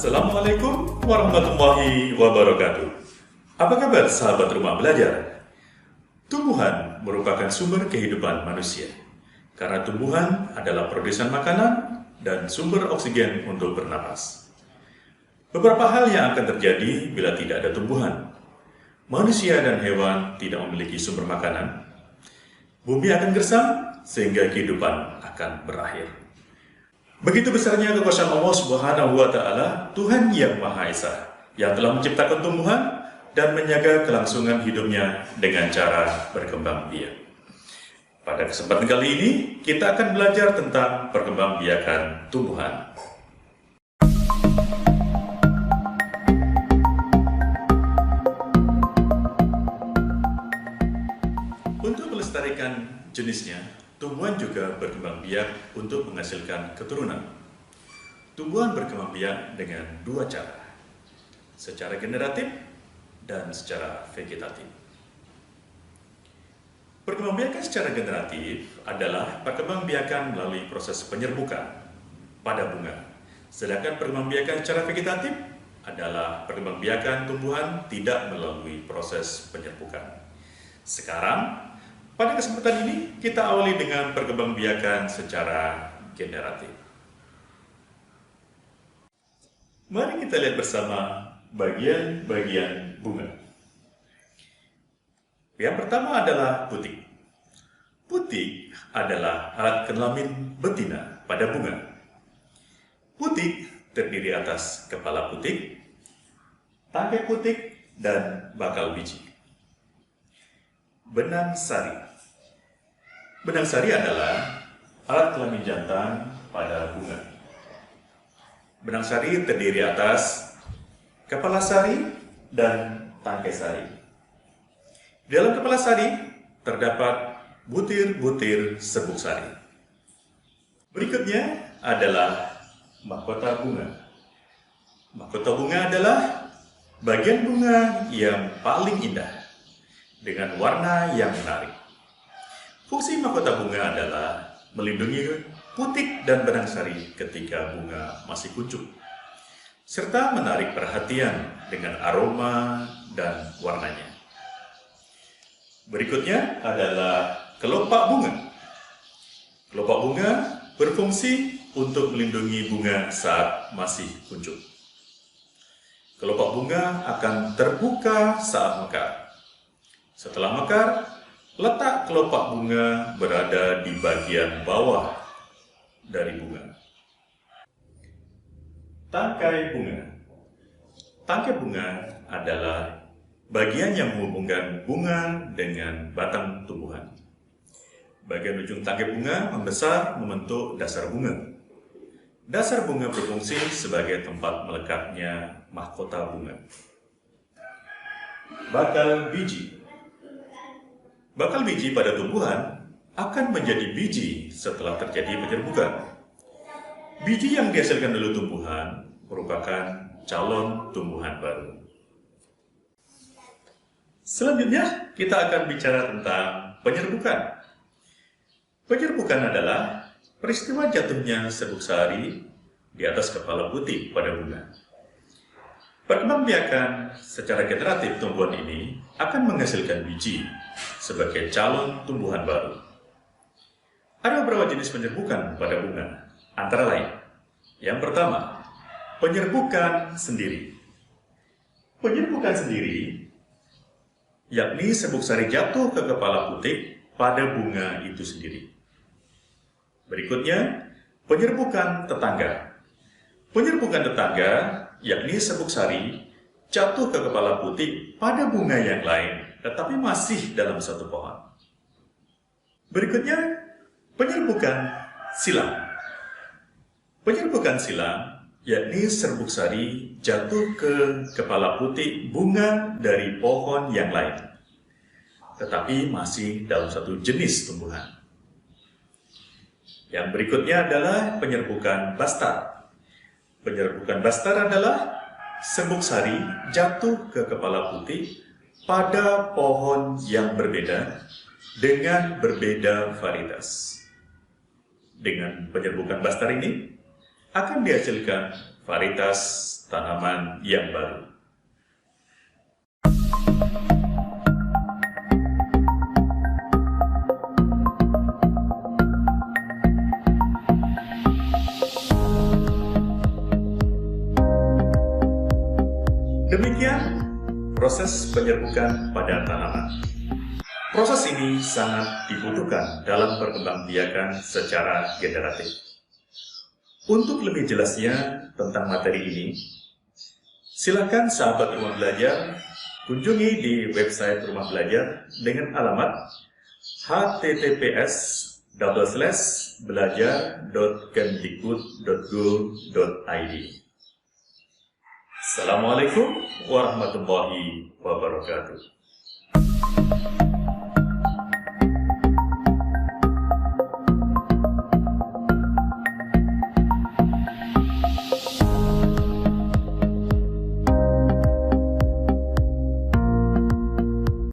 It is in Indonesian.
Assalamualaikum warahmatullahi wabarakatuh. Apa kabar sahabat rumah belajar? Tumbuhan merupakan sumber kehidupan manusia. Karena tumbuhan adalah produsen makanan dan sumber oksigen untuk bernapas. Beberapa hal yang akan terjadi bila tidak ada tumbuhan. Manusia dan hewan tidak memiliki sumber makanan. Bumi akan gersam sehingga kehidupan akan berakhir. Begitu besarnya kekuasaan Allah Subhanahu wa Ta'ala, Tuhan yang Maha Esa, yang telah menciptakan tumbuhan dan menjaga kelangsungan hidupnya dengan cara berkembang biak. Pada kesempatan kali ini, kita akan belajar tentang perkembangbiakan tumbuhan. Untuk melestarikan jenisnya, tumbuhan juga berkembang biak untuk menghasilkan keturunan. Tumbuhan berkembang biak dengan dua cara, secara generatif dan secara vegetatif. Perkembangbiakan secara generatif adalah perkembangbiakan melalui proses penyerbukan pada bunga. Sedangkan perkembangbiakan secara vegetatif adalah perkembangbiakan tumbuhan tidak melalui proses penyerbukan. Sekarang, pada kesempatan ini, kita awali dengan perkembangbiakan secara generatif. Mari kita lihat bersama bagian-bagian bunga. Yang pertama adalah putik. Putik adalah alat kelamin betina pada bunga. Putik terdiri atas kepala putik, tangkai putik, dan bakal biji. Benang sari. Benang sari adalah alat kelamin jantan pada bunga. Benang sari terdiri atas kepala sari dan tangkai sari. Di dalam kepala sari terdapat butir-butir serbuk sari. Berikutnya adalah mahkota bunga. Mahkota bunga adalah bagian bunga yang paling indah dengan warna yang menarik. Fungsi mahkota bunga adalah melindungi putik dan benang sari ketika bunga masih kuncup, serta menarik perhatian dengan aroma dan warnanya. Berikutnya adalah kelopak bunga. Kelopak bunga berfungsi untuk melindungi bunga saat masih kuncup. Kelopak bunga akan terbuka saat mekar. Setelah mekar, letak kelopak bunga berada di bagian bawah dari bunga. Tangkai bunga. Tangkai bunga adalah bagian yang menghubungkan bunga dengan batang tumbuhan. Bagian ujung tangkai bunga membesar membentuk dasar bunga. Dasar bunga berfungsi sebagai tempat melekatnya mahkota bunga. Bakal biji. Bakal biji pada tumbuhan akan menjadi biji setelah terjadi penyerbukan. Biji yang dihasilkan oleh tumbuhan merupakan calon tumbuhan baru. Selanjutnya, kita akan bicara tentang penyerbukan. Penyerbukan adalah peristiwa jatuhnya serbuk sari di atas kepala putik pada bunga. Perkembangbiakan secara generatif tumbuhan ini akan menghasilkan biji sebagai calon tumbuhan baru. Ada beberapa jenis penyerbukan pada bunga, antara lain. Yang pertama, penyerbukan sendiri. Penyerbukan sendiri, yakni serbuk sari jatuh ke kepala putik pada bunga itu sendiri. Berikutnya, penyerbukan tetangga. Penyerbukan tetangga, yakni serbuk sari jatuh ke kepala putik pada bunga yang lain, tetapi masih dalam satu pohon. Berikutnya, penyerbukan silang. Penyerbukan silang, yakni serbuk sari jatuh ke kepala putik bunga dari pohon yang lain, tetapi masih dalam satu jenis tumbuhan. Yang berikutnya adalah penyerbukan bastar. Penyerbukan bastar adalah serbuk sari jatuh ke kepala putik pada pohon yang berbeda dengan berbeda varietas. Dengan penyerbukan bastar ini akan dihasilkan varietas tanaman yang baru. Demikian proses penyerbukan pada tanaman. Proses ini sangat dibutuhkan dalam perkembangbiakan secara generatif. Untuk lebih jelasnya tentang materi ini, silakan sahabat Rumah Belajar kunjungi di website Rumah Belajar dengan alamat https://belajar.kemdikbud.go.id. Assalamualaikum warahmatullahi wabarakatuh.